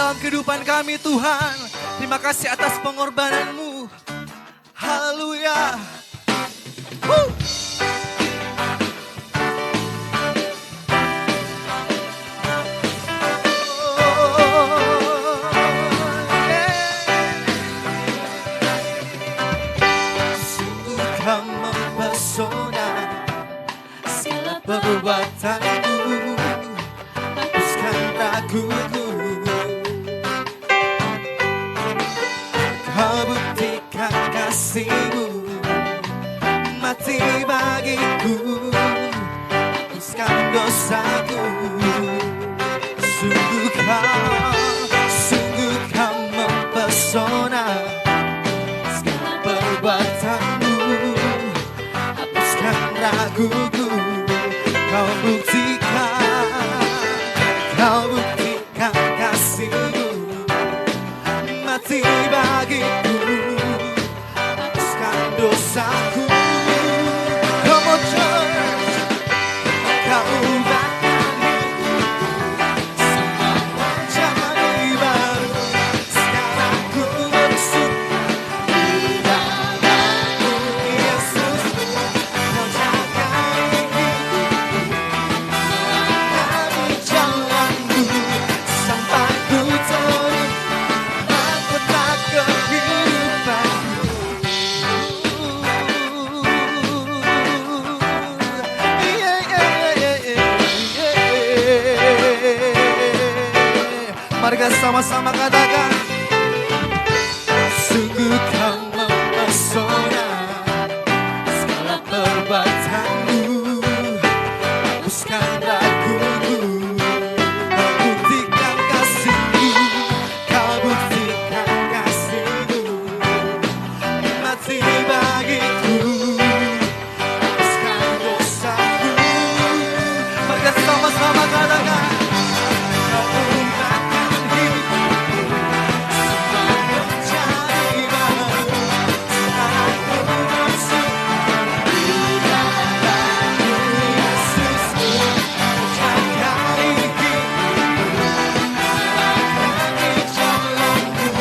dalam kehidupan kami Tuhan. Terima kasih atas pengorbanan-Mu. Haleluya. Sungguh Kau mempesona, segala perbuatanmu hapuskan raguku. Kau buktikan kasih-Mu, mati bagiku, hapuskan dosaku. Sungguh Kau mempesona, segala perbuatanmu hapuskan raguku. Kau buktikan kasih-Mu, mati bagiku, hapuskan dosaku. Come on church, Kau ubahkan hidupku, semua jadi baru. Sekarang ku bersyukur di dalam-Mu, Yesus. Kau jaga hidupku, melangkah di jalan-Mu, sampai ku terima mahkota kehidupanku. Mari kita sama-sama katakan, sungguh Kau mempesona, segala perbuatanmu hapuskan raguku. Kau buktikan kasih-Mu, Kau buktikan kasih-Mu, mati bagiku, hapuskan dosaku. Mari kita sama-sama katakan, Kau ubahkan hidupku, semua menjadi baru. Sekarang ku bersyukur di dalam-Mu, Yesus. Kau jaga hidupku, melangkah di jalan-Mu,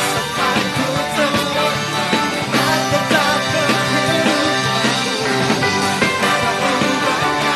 sampai ku terima mahkota kehidupanku. Kau ubahkan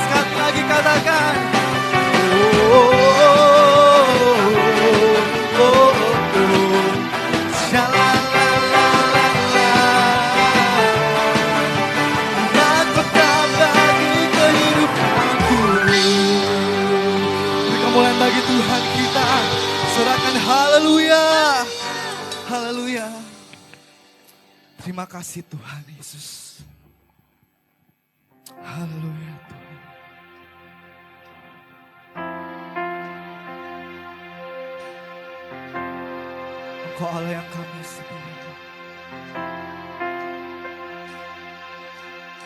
sekali lagi katakan, mahkota bagi kehidupanku. Beri kemuliaan bagi Tuhan kita. Sorakan haleluya. Haleluya. Terima kasih Tuhan Yesus. Haleluya Tuhan. Engkau Allah yang kami sembah.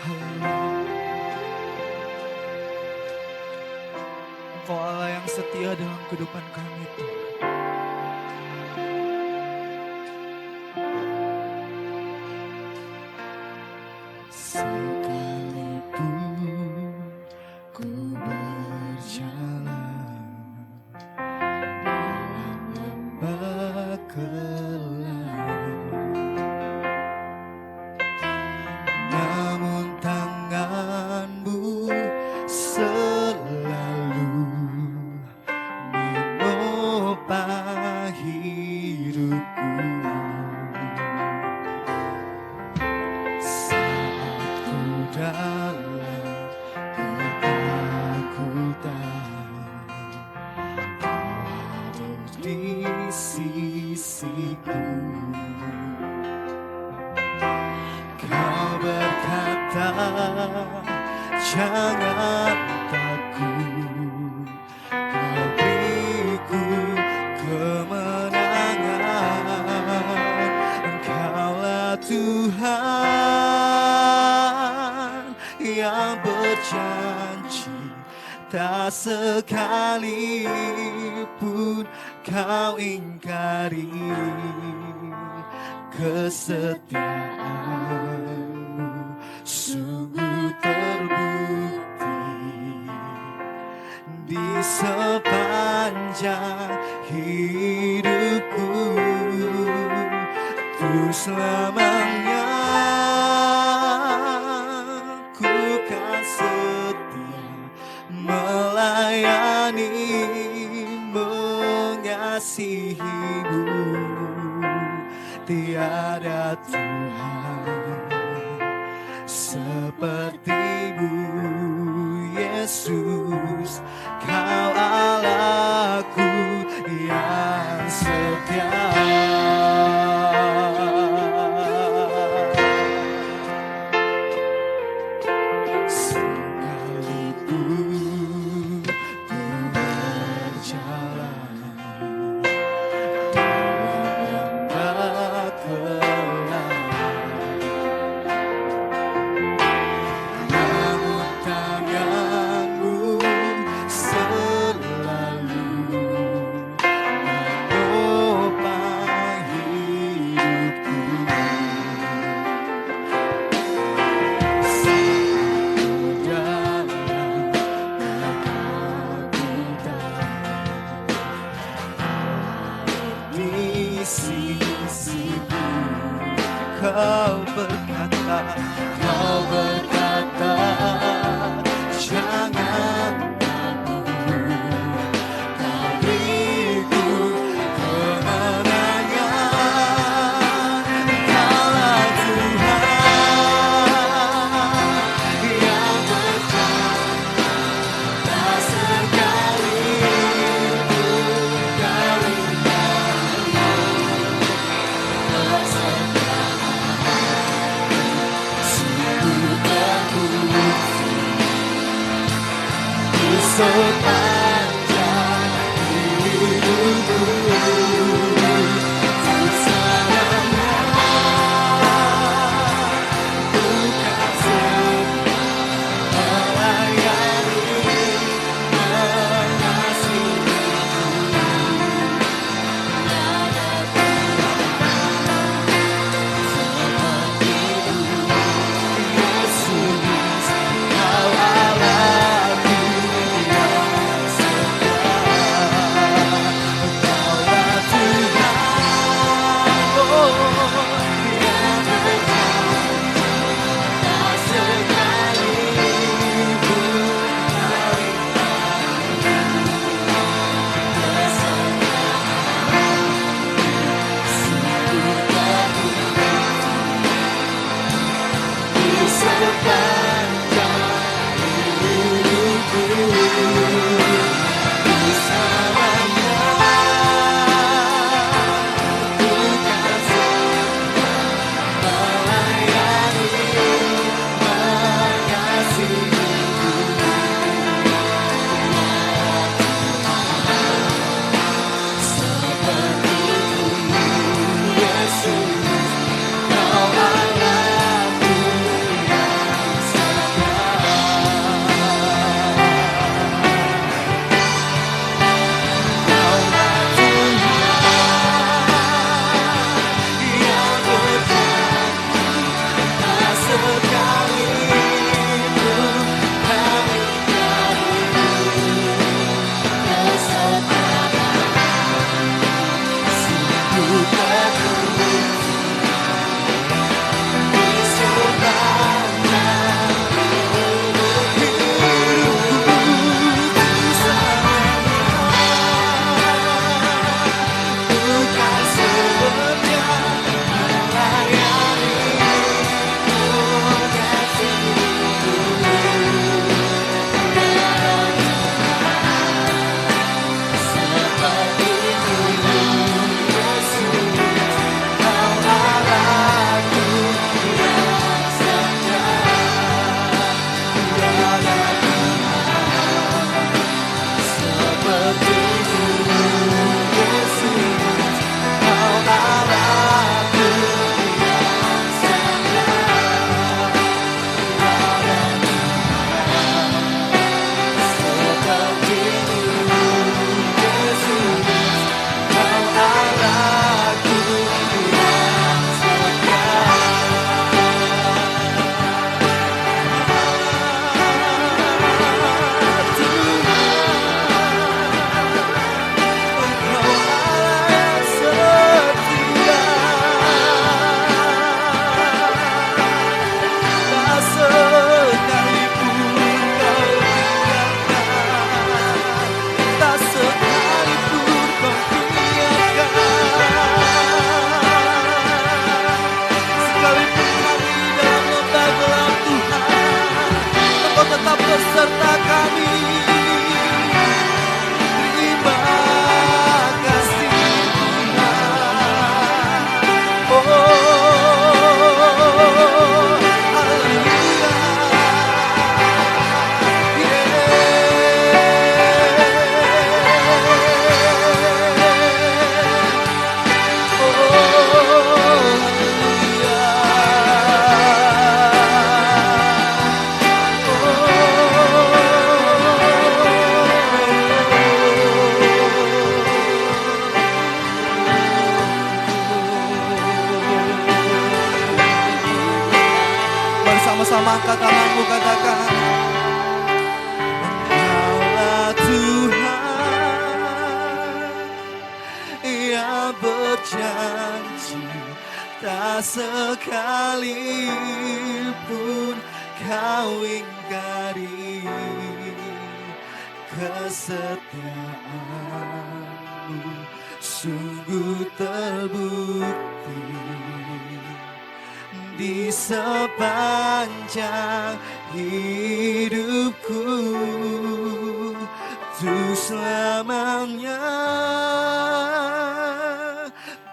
Haleluya. Engkau Allah yang setia dalam kehidupan kami Tuhan. Sekalipun ku berjalan dalam lembah gelap, jangan takut, kau beriku kemenangan. Engkaulah Tuhan yang berjanji, tak sekalipun kau ingkari kesetiaanmu. Sungguh terbukti di sepanjang hidupku, untuk selamanya ku kan setia melayani, mengasihimu. Tiada Tuhan sepertimu, Yesus. Kau Allahku yang setia. Sekalipun ku berjalan namun tanganmu selalu menopang hidupku. Saat dalam ketakutan di sisiku, kau berkata, jangan takut, kau beriku kemenangan. Engkaulah Tuhan yang berjanji, tak sekalipun kau ingkari kesetiaanmu. Sungguh terbukti di sepanjang hidupku, untuk selamanya ku kan setia melayani, mengasihimu. Yesus, kau Allahku yang setia. Engkaulah Tuhan, yang berjanji, tak sekalipun kau ingkari kesetiaanmu. Sungguh terbukti di sepanjang hidupku, di selamanya ku kan setia melayani, mengasihimu. Sepertimu, Yesus, kau Allahku yang setia. Kaulah Tuhan yang berjanji, tak sekalipun kau ingkari kesetiaanmu. Sungguh terbukti sama-sama angkat tanganmu, katakan, Engkaulah Tuhan yang berjanji, tak sekalipun kau ingkari kesetiaanmu, sungguh terbukti di sepanjang hidupku, untuk selamanya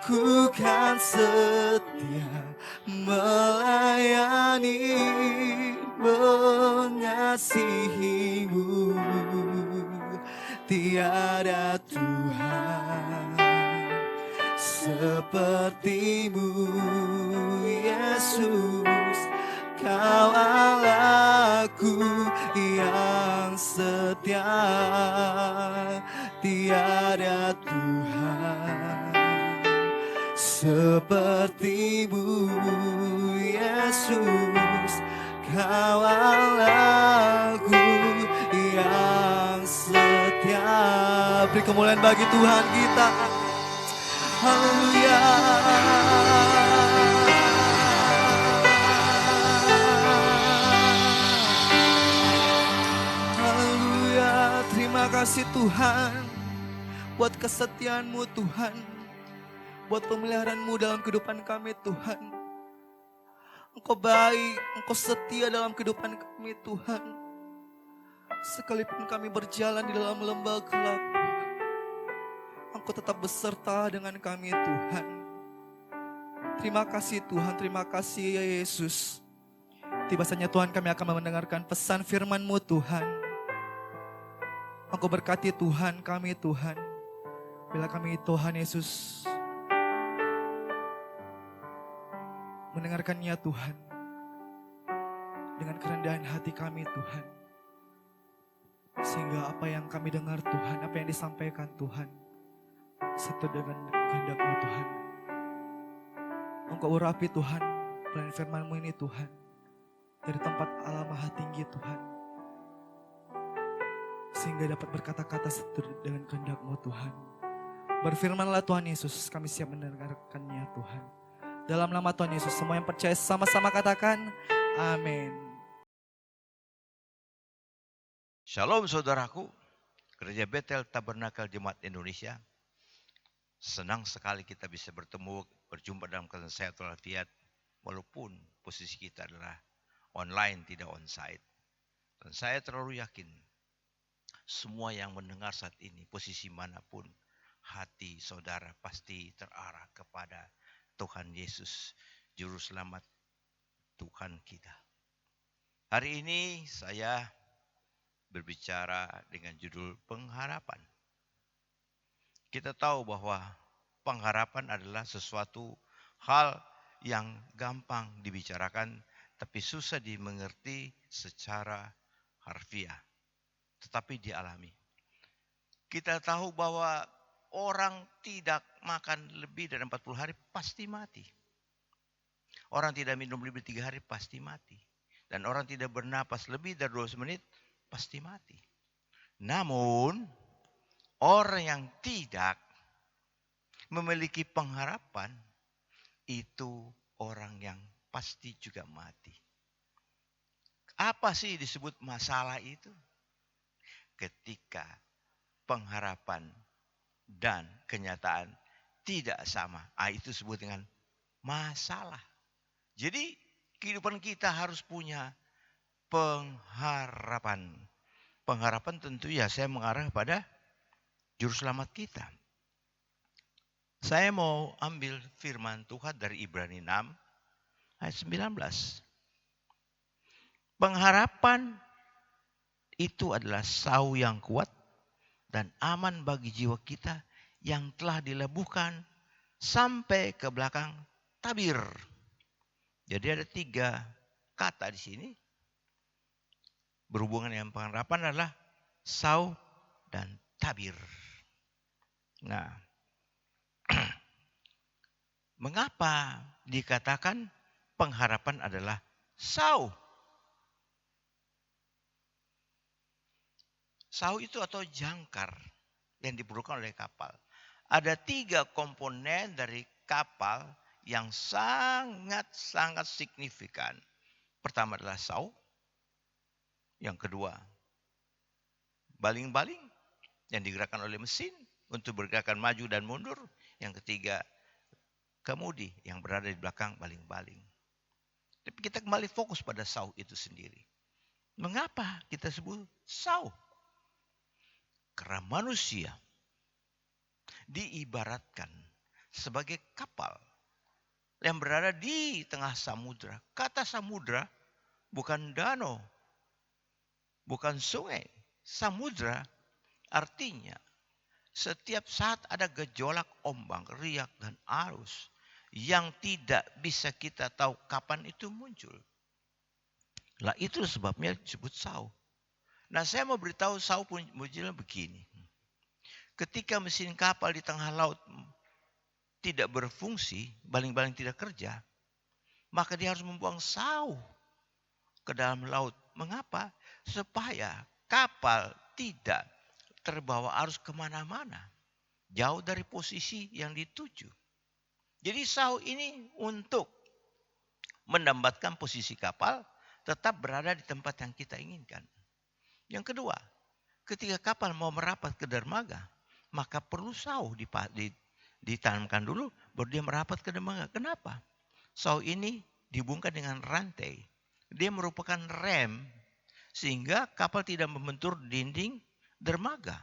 ku kan setia melayani, mengasihimu. Tiada Tuhan sepertimu, Yesus. Kau Allahku yang setia, tiada Tuhan sepertimu, Yesus. Kau Allahku yang setia. Beri kemuliaan bagi Tuhan kita. Haleluya. Haleluya. Terima kasih Tuhan buat kesetiaan-Mu Tuhan, buat pemeliharaan-Mu dalam kehidupan kami Tuhan. Engkau baik, Engkau setia dalam kehidupan kami Tuhan. Sekalipun kami berjalan di dalam lembah gelap, Engkau tetap beserta dengan kami Tuhan. Terima kasih Tuhan, terima kasih ya Yesus. Tiba saatnya Tuhan kami akan mendengarkan pesan firman-Mu Tuhan. Engkau berkati Tuhan kami Tuhan. Bila kami Tuhan Yesus mendengarkannya Tuhan, dengan kerendahan hati kami Tuhan, sehingga apa yang kami dengar Tuhan, apa yang disampaikan Tuhan, sesuai dengan kehendak-Mu Tuhan. Engkau urapi Tuhan pelayanan firman-Mu ini Tuhan, dari tempat Allah Maha Tinggi Tuhan, sehingga dapat berkata-kata sesuai dengan kehendak-Mu Tuhan. Berfirmanlah Tuhan Yesus, kami siap mendengarkannya Tuhan. Dalam nama Tuhan Yesus, semua yang percaya sama-sama katakan, amin. Shalom saudaraku, Gereja Betel Tabernakel Jemaat Indonesia. Senang sekali kita bisa bertemu, berjumpa dalam keadaan sehat walafiat, walaupun posisi kita adalah online, tidak onsite. Dan saya terlalu yakin, semua yang mendengar saat ini, posisi manapun, hati saudara pasti terarah kepada Tuhan Yesus, Juru Selamat Tuhan kita. Hari ini saya berbicara dengan judul pengharapan. Kita tahu bahwa pengharapan adalah sesuatu hal yang gampang dibicarakan, tapi susah dimengerti secara harfiah, tetapi dialami. Kita tahu bahwa orang tidak makan lebih dari 40 hari pasti mati. Orang tidak minum lebih dari 3 hari pasti mati. Dan orang tidak bernapas lebih dari 12 menit pasti mati. Namun, orang yang tidak memiliki pengharapan, itu orang yang pasti juga mati. Apa sih disebut masalah itu? Ketika pengharapan dan kenyataan tidak sama. Itu disebut dengan masalah. Jadi kehidupan kita harus punya pengharapan. Pengharapan tentu ya saya mengarah pada Juru Selamat kita. Saya mau ambil firman Tuhan dari Ibrani 6 ayat 19. Pengharapan itu adalah sau yang kuat dan aman bagi jiwa kita yang telah dilebuhkan sampai ke belakang tabir. Jadi ada 3 kata di sini. Berhubungan dengan pengharapan adalah sau dan tabir. Nah, mengapa dikatakan pengharapan adalah sau? Sau itu atau jangkar yang diperlukan oleh kapal. Ada 3 komponen dari kapal yang sangat-sangat signifikan. Pertama adalah sau, yang kedua baling-baling yang digerakkan oleh mesin untuk bergerakan maju dan mundur, yang ketiga kemudi yang berada di belakang baling-baling. Tapi kita kembali fokus pada sau itu sendiri. Mengapa kita sebut sau? Karena manusia diibaratkan sebagai kapal yang berada di tengah samudra. Kata samudra bukan danau, bukan sungai. Samudra artinya setiap saat ada gejolak ombak, riak, dan arus yang tidak bisa kita tahu kapan itu muncul. Lah itu sebabnya disebut sau. Nah, saya mau beritahu sau pun munculnya begini. Ketika mesin kapal di tengah laut tidak berfungsi, baling-baling tidak kerja, maka dia harus membuang sau ke dalam laut. Mengapa? Supaya kapal tidak terbawa arus kemana-mana, jauh dari posisi yang dituju. Jadi sau ini untuk mendambatkan posisi kapal tetap berada di tempat yang kita inginkan. Yang kedua, ketika kapal mau merapat ke dermaga, maka perlu sau ditanamkan dulu baru dia merapat ke dermaga. Kenapa? Sau ini dihubungkan dengan rantai. Dia merupakan rem sehingga kapal tidak membentur dinding dermaga.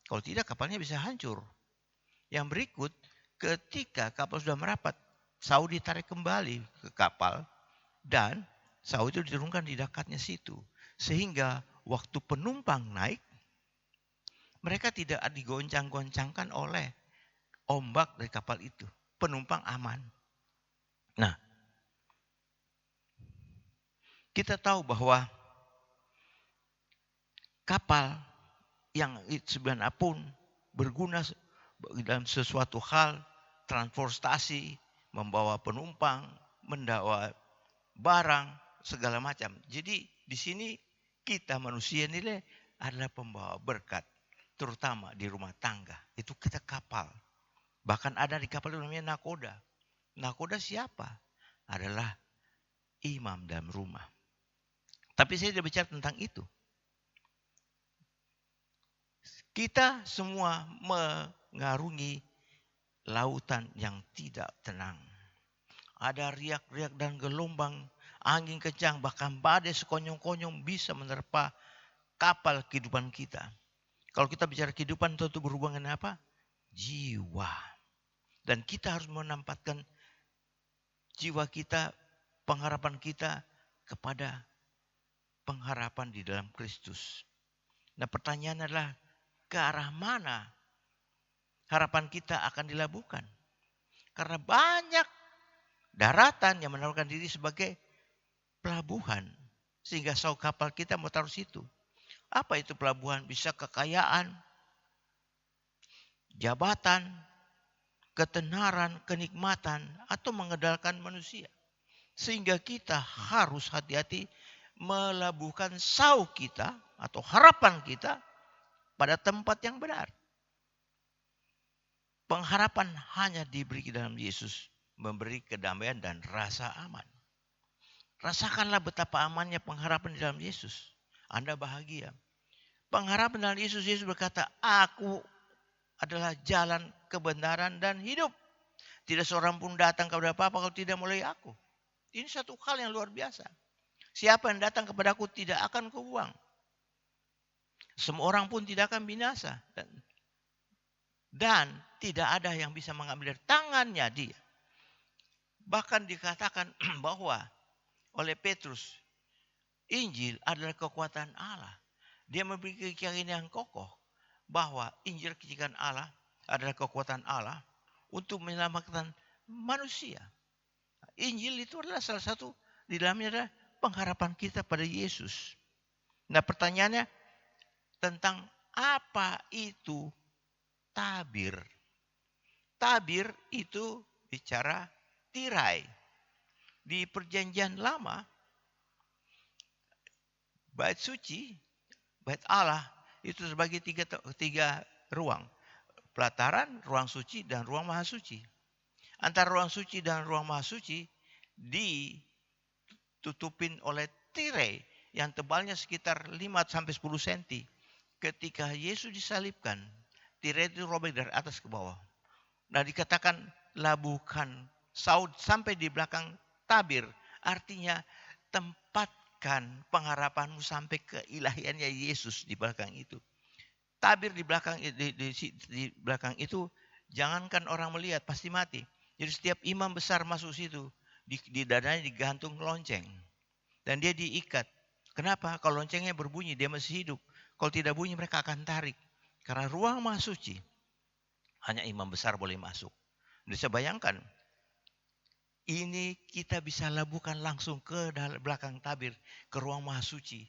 Kalau tidak kapalnya bisa hancur. Yang berikut, ketika kapal sudah merapat, sau ditarik kembali ke kapal dan sau itu diturunkan di dekatnya situ. Sehingga waktu penumpang naik, mereka tidak digoncang-goncangkan oleh ombak dari kapal itu. Penumpang aman. Nah, kita tahu bahwa kapal yang sebenarnya pun berguna dalam sesuatu hal, transportasi, membawa penumpang, membawa barang, segala macam. Jadi di sini kita manusia ini adalah pembawa berkat, terutama di rumah tangga. Itu kita kapal. Bahkan ada di kapal itu namanya nakoda. Nakoda siapa? Adalah imam dalam rumah. Tapi saya tidak bicara tentang itu. Kita semua mengarungi lautan yang tidak tenang. Ada riak-riak dan gelombang, angin kencang, bahkan badai sekonyong-konyong bisa menerpa kapal kehidupan kita. Kalau kita bicara kehidupan tentu berhubungan dengan apa? Jiwa. Dan kita harus menempatkan jiwa kita, pengharapan kita kepada pengharapan di dalam Kristus. Nah, pertanyaan adalah ke arah mana harapan kita akan dilabuhkan? Karena banyak daratan yang menawarkan diri sebagai pelabuhan. Sehingga sau kapal kita mau taruh situ. Apa itu pelabuhan? Bisa kekayaan, jabatan, ketenaran, kenikmatan, atau mengandalkan manusia. Sehingga kita harus hati-hati melabuhkan sau kita atau harapan kita pada tempat yang benar. Pengharapan hanya diberi dalam Yesus, memberi kedamaian dan rasa aman. Rasakanlah betapa amannya pengharapan di dalam Yesus. Anda bahagia. Pengharapan dalam Yesus, Yesus berkata, aku adalah jalan, kebenaran, dan hidup. Tidak seorang pun datang kepada Bapa kalau tidak melalui aku. Ini satu hal yang luar biasa. Siapa yang datang kepada aku tidak akan kubuang. Semua orang pun tidak akan binasa. Dan tidak ada yang bisa mengambil dari tangannya dia. Bahkan dikatakan bahwa oleh Petrus, Injil adalah kekuatan Allah. Dia memiliki keyakinan yang kokoh bahwa Injil kejikan Allah adalah kekuatan Allah untuk menyelamatkan manusia. Injil itu adalah salah satu di dalamnya adalah pengharapan kita pada Yesus. Nah, pertanyaannya tentang apa itu tabir? Tabir itu bicara tirai. Di perjanjian lama, bait suci, bait Allah itu sebagai tiga ruang. Pelataran, ruang suci, dan ruang maha suci. Antara ruang suci dan ruang maha suci ditutupin oleh tirai yang tebalnya sekitar 5 sampai 10 cm. Ketika Yesus disalibkan, tirai itu robek dari atas ke bawah. Nah, dikatakan labuhkan saud sampai di belakang tabir. Artinya tempatkan pengharapanmu sampai ke ilahiannya Yesus di belakang itu. Tabir di belakang di belakang itu, jangankan orang melihat, pasti mati. Jadi setiap imam besar masuk situ, di dadanya digantung lonceng. Dan dia diikat. Kenapa? Kalau loncengnya berbunyi, dia masih hidup. Kalau tidak bunyi, mereka akan tarik. Karena ruang maha suci, hanya imam besar boleh masuk. Bisa bayangkan, ini kita bisa labuhkan langsung ke belakang tabir, ke ruang maha suci.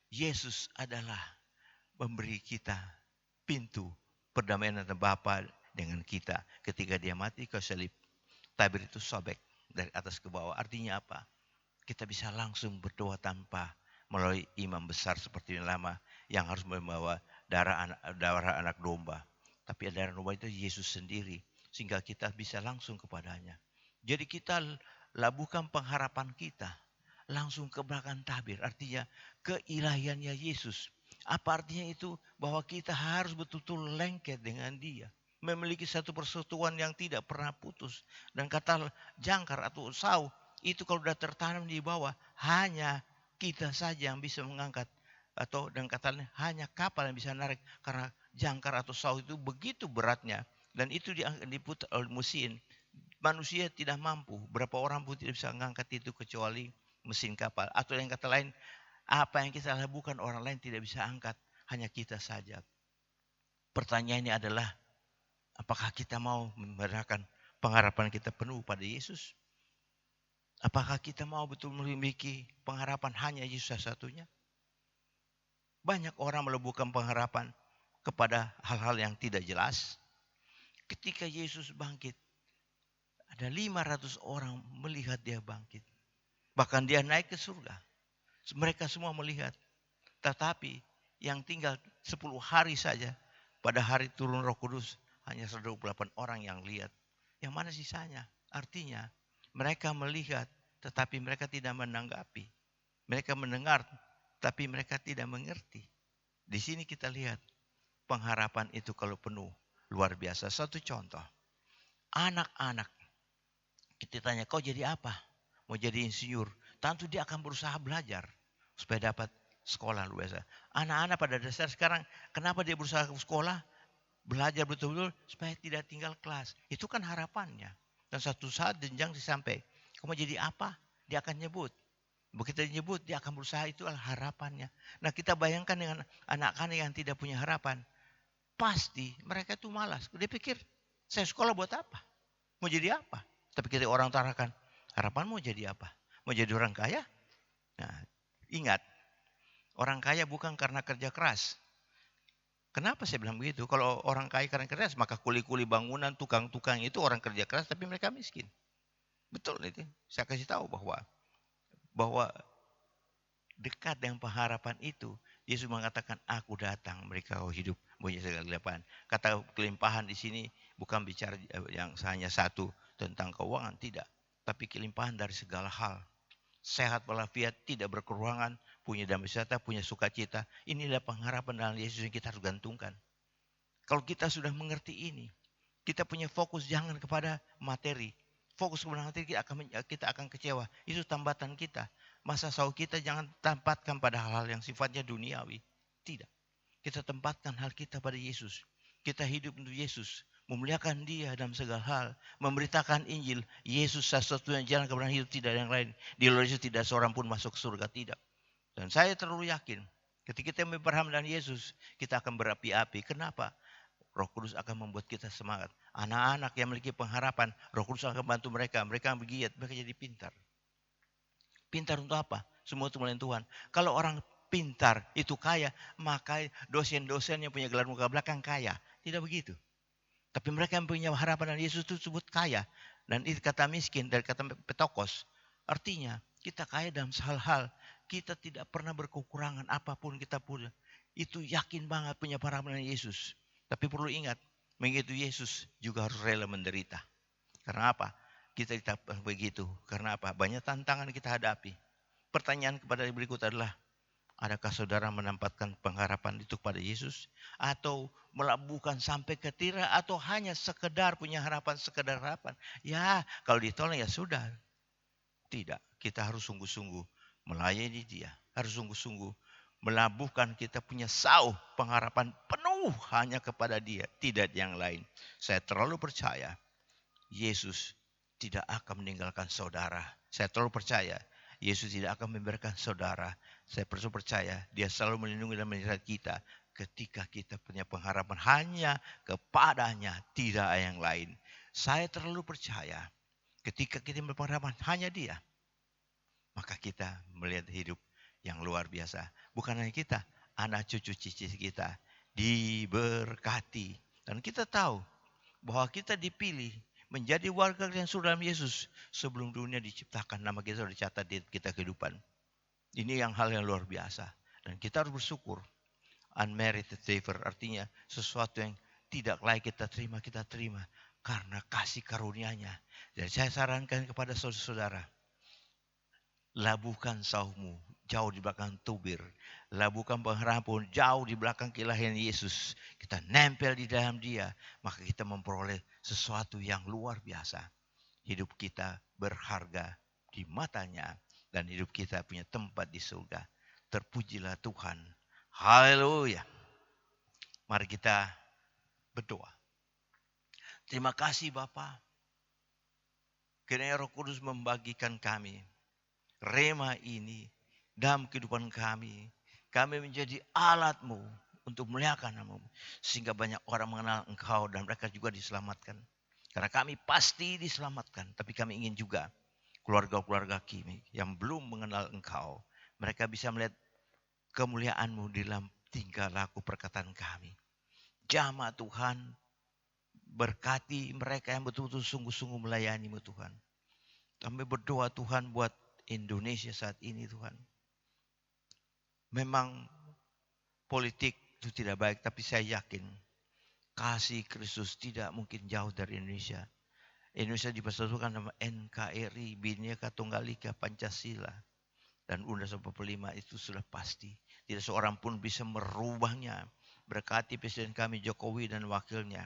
Yesus adalah memberi kita pintu perdamaian antara Bapa dengan kita. Ketika dia mati ke salib, tabir itu sobek dari atas ke bawah. Artinya apa? Kita bisa langsung berdoa tanpa melalui imam besar seperti yang lama yang harus membawa darah anak domba. Tapi darah domba itu Yesus sendiri, sehingga kita bisa langsung kepadanya. Jadi kita labuhkan pengharapan kita langsung ke belakang tabir. Artinya keilahiannya Yesus. Apa artinya itu? Bahwa kita harus betul-betul lengket dengan dia. Memiliki satu persekutuan yang tidak pernah putus. Dan kata jangkar atau sau, itu kalau sudah tertanam di bawah, hanya kita saja yang bisa mengangkat. Atau dan katanya hanya kapal yang bisa narik. Karena jangkar atau sau itu begitu beratnya. Dan itu diputar oleh mesin. Manusia tidak mampu. Berapa orang pun tidak bisa mengangkat itu kecuali mesin kapal. Atau yang kata lain, apa yang kita lakukan orang lain tidak bisa angkat. Hanya kita saja. Pertanyaannya adalah, apakah kita mau memberikan pengharapan kita penuh pada Yesus? Apakah kita mau betul memiliki pengharapan hanya Yesus satunya? Banyak orang melebuhkan pengharapan kepada hal-hal yang tidak jelas. Ketika Yesus bangkit, ada 500 orang melihat dia bangkit. Bahkan dia naik ke surga. Mereka semua melihat. Tetapi yang tinggal 10 hari saja, pada hari turun Roh Kudus, hanya 128 orang yang lihat. Yang mana sisanya? Artinya, mereka melihat, tetapi mereka tidak menanggapi. Mereka mendengar, tapi mereka tidak mengerti. Di sini kita lihat, pengharapan itu kalau penuh, luar biasa. Satu contoh, anak-anak. Kita tanya, kau jadi apa? Mau jadi insinyur. Tentu dia akan berusaha belajar supaya dapat sekolah luar biasa. Anak-anak pada dasar sekarang, kenapa dia berusaha ke sekolah? Belajar betul-betul supaya tidak tinggal kelas. Itu kan harapannya. Dan satu saat jenjang disampai. Kau mau jadi apa? Dia akan nyebut. Begitu dia nyebut, dia akan berusaha, itu adalah harapannya. Nah, kita bayangkan dengan anak-anak yang tidak punya harapan. Pasti mereka itu malas. Dia pikir, saya sekolah buat apa? Mau jadi apa? Tapi kita orang utarakan, harapan mau jadi apa? Mau jadi orang kaya? Nah, ingat, orang kaya bukan karena kerja keras. Kenapa saya bilang begitu? Kalau orang kaya karena kerja keras, maka kuli-kuli bangunan, tukang-tukang itu orang kerja keras, tapi mereka miskin. Betul itu. Saya kasih tahu bahwa dekat dengan pengharapan itu, Yesus mengatakan, aku datang mereka kau hidup punya segala kelimpahan. Kata kelimpahan di sini bukan bicara yang hanya satu tentang keuangan, tidak. Tapi kelimpahan dari segala hal. Sehat walafiat, tidak berkekurangan, punya damai sejahtera, punya sukacita. Inilah pengharapan dalam Yesus yang kita harus gantungkan. Kalau kita sudah mengerti ini, kita punya fokus jangan kepada materi. Fokus kepada materi kita akan kecewa. Itu tambatan kita. Masa sau kita jangan tempatkan pada hal-hal yang sifatnya duniawi. Tidak. Kita tempatkan hal kita pada Yesus. Kita hidup untuk Yesus. Memuliakan dia dalam segala hal. Memberitakan Injil. Yesus satu-satunya jalan kebenaran hidup, tidak ada yang lain. Di luar Yesus tidak seorang pun masuk ke surga, tidak. Dan saya terlalu yakin. Ketika kita berpaham dengan Yesus, kita akan berapi-api. Kenapa? Roh Kudus akan membuat kita semangat. Anak-anak yang memiliki pengharapan, Roh Kudus akan bantu mereka. Mereka bergiat, mereka jadi pintar. Pintar untuk apa? Semua itu melalui Tuhan. Kalau orang pintar itu kaya, maka dosen-dosen yang punya gelar muka belakang kaya. Tidak begitu. Tapi mereka yang punya harapan dan Yesus itu disebut kaya. Dan itu kata miskin dari kata petokos. Artinya kita kaya dalam hal-hal. Kita tidak pernah berkekurangan apapun kita punya. itu yakin banget punya pengharapan dengan Yesus. Tapi perlu ingat, mengikuti Yesus juga harus rela menderita. Karena apa? Kita tetap begitu. Karena apa? Banyak tantangan kita hadapi. Pertanyaan kepada berikut adalah, adakah saudara menempatkan pengharapan itu pada Yesus? Atau melabuhkan sampai ke tirai? Atau hanya sekedar punya harapan, sekedar harapan? Ya, kalau ditolak ya sudah. Tidak, kita harus sungguh-sungguh melayani dia. Harus sungguh-sungguh melabuhkan kita punya sauh pengharapan penuh hanya kepada dia. Tidak yang lain. Saya terlalu percaya Yesus tidak akan meninggalkan saudara. Saya terlalu percaya Yesus tidak akan memberikan saudara. Saya percaya dia selalu melindungi dan menyertai kita ketika kita punya pengharapan hanya kepadanya, tidak yang lain. Saya terlalu percaya ketika kita berpengharapan hanya dia, maka kita melihat hidup yang luar biasa. Bukan hanya kita, anak cucu cici kita diberkati. Dan kita tahu bahwa kita dipilih menjadi warga yang sudah dalam Yesus sebelum dunia diciptakan. Nama kita sudah dicatat di kita kehidupan. Ini yang hal yang luar biasa. Dan kita harus bersyukur. Unmerited favor artinya sesuatu yang tidak layak kita terima karena kasih karunia-Nya. Dan saya sarankan kepada saudara-saudara, labuhkan sauhmu jauh di belakang tubir. Labuhkan pengharapan jauh di belakang kelahiran Yesus. Kita nempel di dalam dia, maka kita memperoleh sesuatu yang luar biasa. Hidup kita berharga di matanya dan hidup kita punya tempat di surga. Terpujilah Tuhan. Haleluya. Mari kita berdoa. Terima kasih Bapa. Kiranya Roh Kudus membagikan kami rema ini dalam kehidupan kami. Kami menjadi alat-Mu untuk memuliakan nama-Mu. Sehingga banyak orang mengenal Engkau dan mereka juga diselamatkan. Karena kami pasti diselamatkan. Tapi kami ingin juga keluarga-keluarga kami yang belum mengenal Engkau. Mereka bisa melihat kemuliaan-Mu di dalam tingkah laku perkataan kami. Jamah Tuhan, berkati mereka yang betul-betul sungguh-sungguh melayani-Mu Tuhan. Kami berdoa Tuhan buat Indonesia saat ini Tuhan. Memang politik itu tidak baik, tapi saya yakin kasih Kristus tidak mungkin jauh dari Indonesia. Indonesia dipersatukan sama NKRI, Bhinneka Tunggal Ika, Pancasila. Dan Undang-Undang 45 itu sudah pasti. Tidak seorang pun bisa merubahnya. Berkati Presiden kami Jokowi dan wakilnya,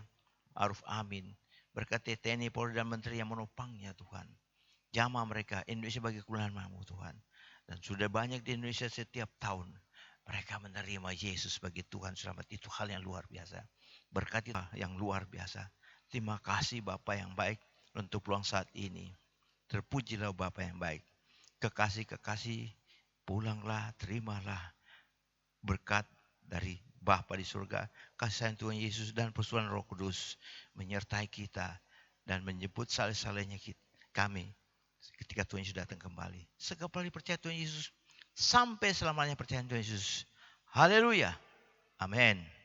Aruf Amin. Berkati TNI, Polri dan Menteri yang menopangnya Tuhan. Jamah mereka, Indonesia bagi kemuliaan-Mu Tuhan. Dan sudah banyak di Indonesia setiap tahun mereka menerima Yesus sebagai Tuhan selamat. Itu hal yang luar biasa. Berkati yang luar biasa. Terima kasih Bapa yang baik untuk peluang saat ini. Terpujilah Bapa yang baik. Kekasih-kekasih, pulanglah, terimalah berkat dari Bapa di surga. Kasih sayang Tuhan Yesus dan persekutuan Roh Kudus menyertai kita dan menjemput saleh-salehnya kami ketika Tuhan Yesus datang kembali. Sekali percaya Tuhan Yesus, sampai selamanya percaya Tuhan Yesus. Haleluya. Amin.